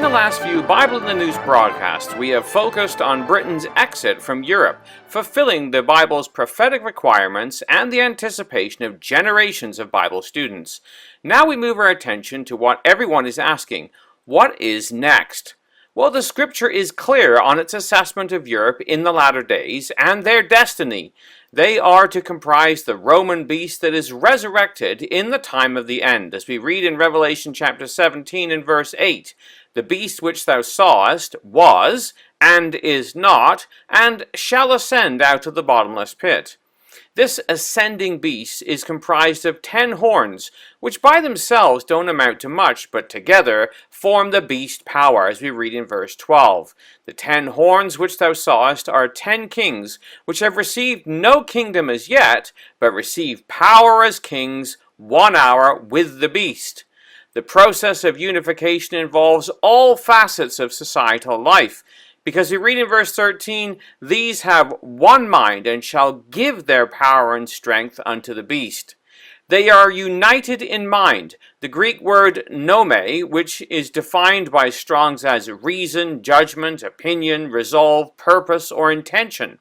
the last few Bible in the News broadcasts, we have focused on Britain's exit from Europe, fulfilling the Bible's prophetic requirements and the anticipation of generations of Bible students. Now we move our attention to what everyone is asking: what is next? Well, the scripture is clear on its assessment of Europe in the latter days and their destiny. They are to comprise the Roman beast that is resurrected in the time of the end, as we read in Revelation chapter 17 and verse 8. The beast which thou sawest was, and is not, and shall ascend out of the bottomless pit. This ascending beast is comprised of 10 horns, which by themselves don't amount to much, but together form the beast power, as we read in verse 12. The 10 horns which thou sawest are 10 kings, which have received no kingdom as yet, but receive power as kings 1 hour with the beast. The process of unification involves all facets of societal life, because we read in verse 13, these have one mind and shall give their power and strength unto the beast. They are united in mind. The Greek word nome, which is defined by Strong's as reason, judgment, opinion, resolve, purpose, or intention.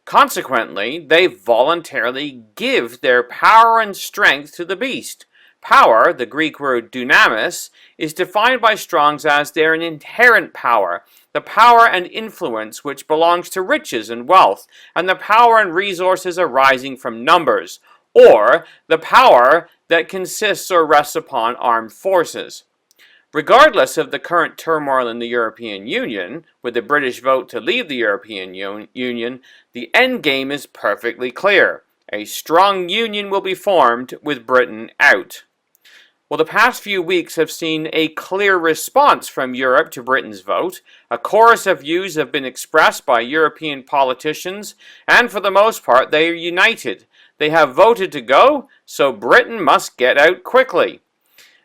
Consequently, they voluntarily give their power and strength to the beast. Power, the Greek word dunamis, is defined by Strong's as their inherent power, the power and influence which belongs to riches and wealth, and the power and resources arising from numbers, or the power that consists or rests upon armed forces. Regardless of the current turmoil in the European Union, with the British vote to leave the European Union, the end game is perfectly clear. A strong union will be formed with Britain out. Well, the past few weeks have seen a clear response from Europe to Britain's vote. A chorus of views have been expressed by European politicians, and for the most part they are united. They have voted to go, so Britain must get out quickly.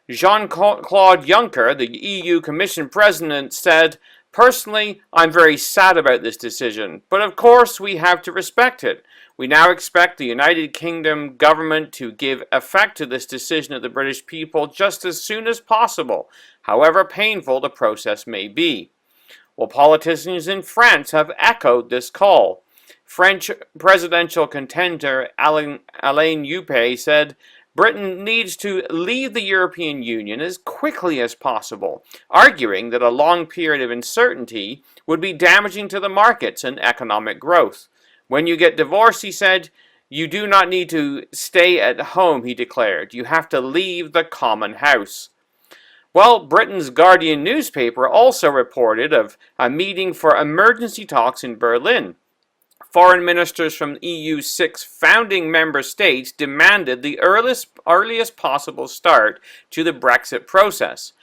Jean-Claude Juncker, the EU Commission President, said, "Personally, I'm very sad about this decision, but of course we have to respect it. We now expect the United Kingdom government to give effect to this decision of the British people just as soon as possible, however painful the process may be." Well, politicians in France have echoed this call. French presidential contender Alain Juppé said, Britain needs to leave the European Union as quickly as possible, arguing that a long period of uncertainty would be damaging to the markets and economic growth. When you get divorced, he said, you do not need to stay at home, he declared. You have to leave the common house. Well, Britain's Guardian newspaper also reported of a meeting for emergency talks in Berlin. Foreign ministers from the EU's 6 founding member states demanded the earliest possible start to the Brexit process.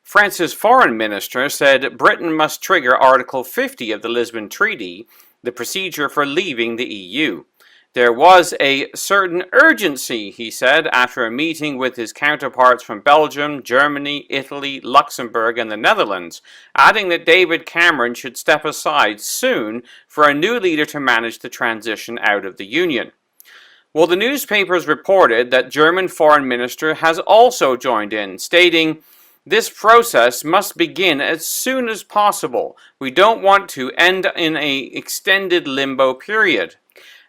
France's foreign minister said Britain must trigger Article 50 of the Lisbon Treaty, the procedure for leaving the EU. There was a certain urgency, he said, after a meeting with his counterparts from Belgium, Germany, Italy, Luxembourg, and the Netherlands, adding that David Cameron should step aside soon for a new leader to manage the transition out of the Union. Well, the newspapers reported that German Foreign Minister has also joined in, stating, this process must begin as soon as possible. We don't want to end in an extended limbo period.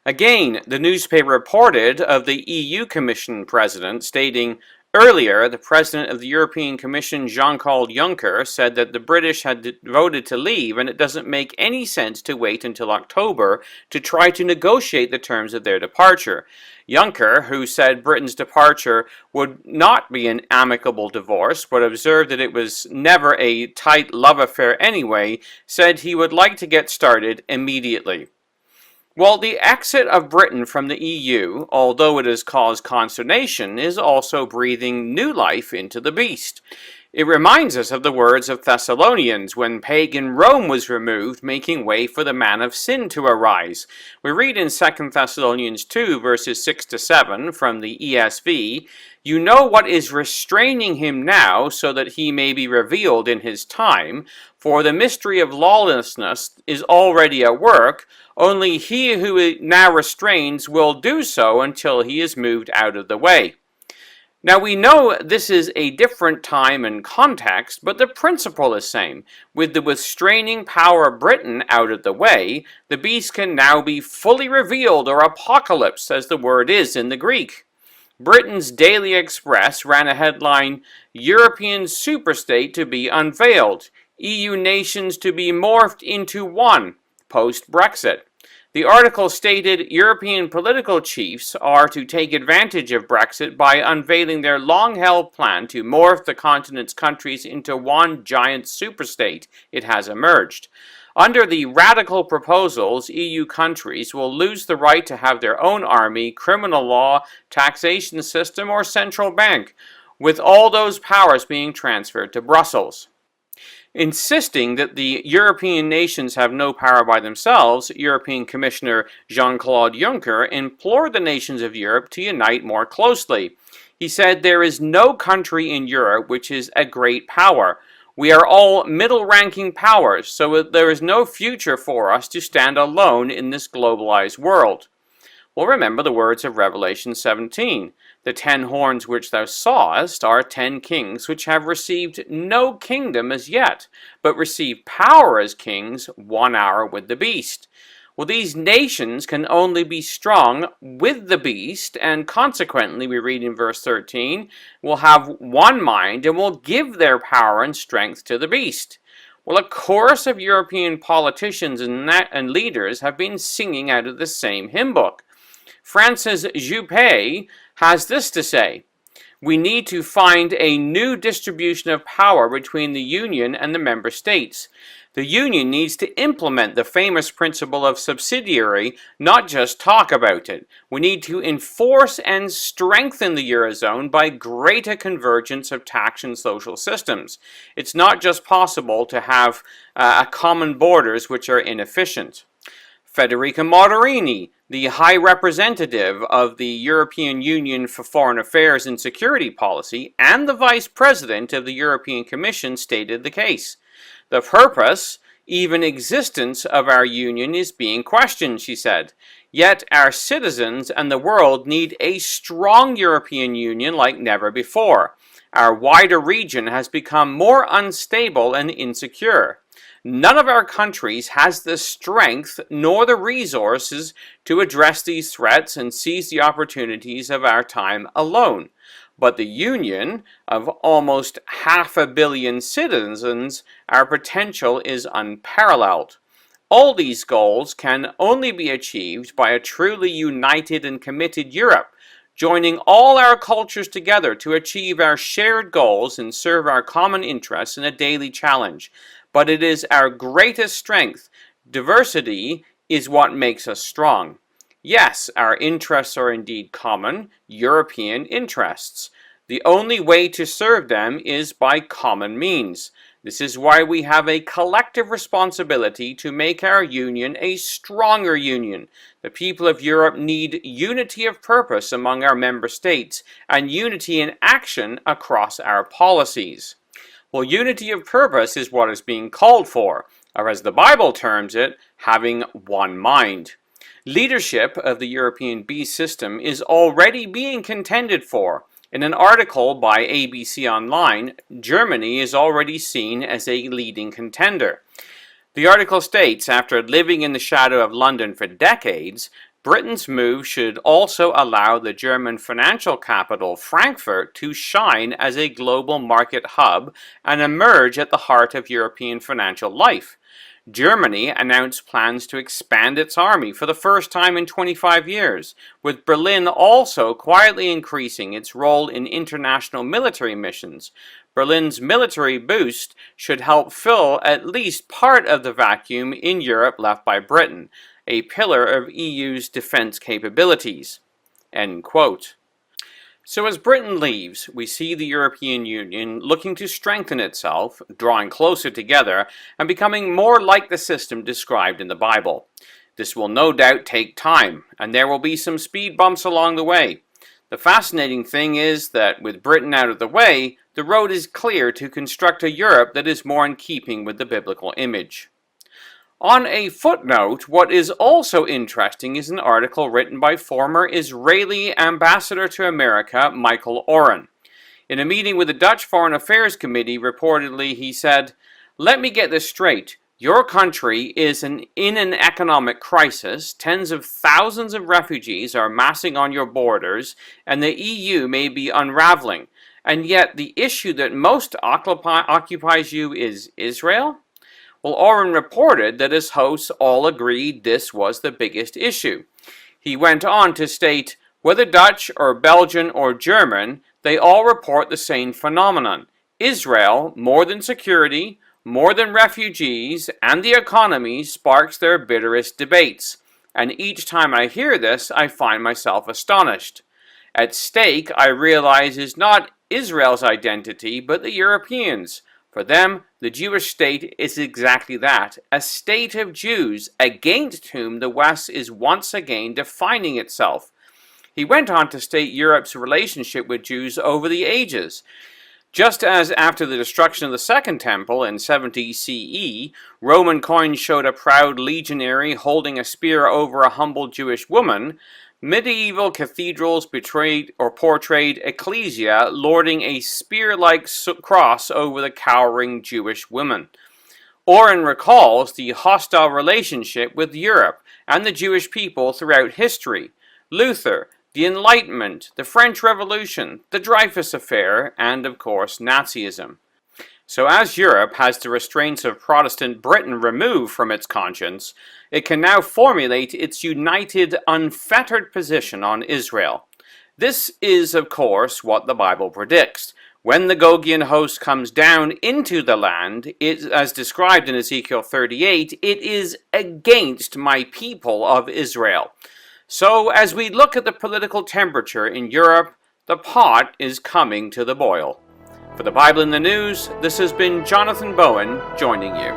Again, the newspaper reported of the EU Commission President stating, earlier, the President of the European Commission, Jean-Claude Juncker, said that the British had voted to leave and it doesn't make any sense to wait until October to try to negotiate the terms of their departure. Juncker, who said Britain's departure would not be an amicable divorce, but observed that it was never a tight love affair anyway, said he would like to get started immediately. Well, the exit of Britain from the EU, although it has caused consternation, is also breathing new life into the beast. It reminds us of the words of Thessalonians when pagan Rome was removed, making way for the man of sin to arise. We read in 2 Thessalonians 2, verses 6 to 7 from the ESV, you know what is restraining him now, so that he may be revealed in his time, for the mystery of lawlessness is already at work, only he who now restrains will do so until he is moved out of the way. Now we know this is a different time and context, but the principle is same. With the restraining power of Britain out of the way, the beast can now be fully revealed, or apocalypse as the word is in the Greek. Britain's Daily Express ran a headline, "European superstate to be unveiled, EU nations to be morphed into one, post-Brexit." The article stated European political chiefs are to take advantage of Brexit by unveiling their long-held plan to morph the continent's countries into one giant superstate. It has emerged. Under the radical proposals, EU countries will lose the right to have their own army, criminal law, taxation system, or central bank, with all those powers being transferred to Brussels. Insisting that the European nations have no power by themselves, European Commissioner Jean-Claude Juncker implored the nations of Europe to unite more closely. He said, "There is no country in Europe which is a great power. We are all middle-ranking powers, so there is no future for us to stand alone in this globalized world." Well, remember the words of Revelation 17. "The 10 horns which thou sawest are 10 kings which have received no kingdom as yet, but receive power as kings 1 hour with the beast." Well, these nations can only be strong with the beast, and consequently, we read in verse 13, will have one mind and will give their power and strength to the beast. Well, a chorus of European politicians and leaders have been singing out of the same hymn book. Francis Juppé has this to say: "We need to find a new distribution of power between the Union and the member states. The Union needs to implement the famous principle of subsidiary, not just talk about it. We need to enforce and strengthen the Eurozone by greater convergence of tax and social systems. It's not just possible to have common borders which are inefficient." Federica Mogherini, the High Representative of the European Union for Foreign Affairs and Security Policy and the Vice President of the European Commission, stated the case. "The purpose, even existence of our union is being questioned," she said. "Yet our citizens and the world need a strong European Union like never before. Our wider region has become more unstable and insecure. None of our countries has the strength nor the resources to address these threats and seize the opportunities of our time alone. But the union of almost 500 million citizens, our potential is unparalleled. All these goals can only be achieved by a truly united and committed Europe, joining all our cultures together to achieve our shared goals and serve our common interests in a daily challenge. But it is our greatest strength. Diversity is what makes us strong. Yes, our interests are indeed common, European interests. The only way to serve them is by common means. This is why we have a collective responsibility to make our union a stronger union. The people of Europe need unity of purpose among our member states and unity in action across our policies." Well, unity of purpose is what is being called for, or as the Bible terms it, having one mind. Leadership of the European beast system is already being contended for. In an article by ABC Online, Germany is already seen as a leading contender. The article states, after living in the shadow of London for decades, Britain's move should also allow the German financial capital, Frankfurt, to shine as a global market hub and emerge at the heart of European financial life. Germany announced plans to expand its army for the first time in 25 years, with Berlin also quietly increasing its role in international military missions. Berlin's military boost should help fill at least part of the vacuum in Europe left by Britain, a pillar of EU's defense capabilities. End quote. So as Britain leaves, we see the European Union looking to strengthen itself, drawing closer together, and becoming more like the system described in the Bible. This will no doubt take time, and there will be some speed bumps along the way. The fascinating thing is that with Britain out of the way, the road is clear to construct a Europe that is more in keeping with the biblical image. On a footnote, what is also interesting is an article written by former Israeli ambassador to America, Michael Oren. In a meeting with the Dutch Foreign Affairs Committee, reportedly he said, "Let me get this straight. Your country is in an economic crisis, tens of thousands of refugees are massing on your borders, and the EU may be unraveling. And yet the issue that most occupies you is Israel?" Well, Oren reported that his hosts all agreed this was the biggest issue. He went on to state, "Whether Dutch or Belgian or German, they all report the same phenomenon. Israel, more than security, more than refugees, and the economy sparks their bitterest debates. And each time I hear this, I find myself astonished. At stake, I realize, is not Israel's identity, but the Europeans. For them, the Jewish state is exactly that, a state of Jews, against whom the West is once again defining itself." He went on to state Europe's relationship with Jews over the ages. Just as after the destruction of the Second Temple in 70 CE, Roman coins showed a proud legionary holding a spear over a humble Jewish woman, medieval cathedrals portrayed ecclesia lording a spear-like cross over the cowering Jewish women. Oren recalls the hostile relationship with Europe and the Jewish people throughout history. Luther, the Enlightenment, the French Revolution, the Dreyfus Affair, and of course Nazism. So as Europe has the restraints of Protestant Britain removed from its conscience, it can now formulate its united, unfettered position on Israel. This is, of course, what the Bible predicts. When the Gogian host comes down into the land, as described in Ezekiel 38, it is against my people of Israel. So as we look at the political temperature in Europe, the pot is coming to the boil. For the Bible in the News, this has been Jonathan Bowen joining you.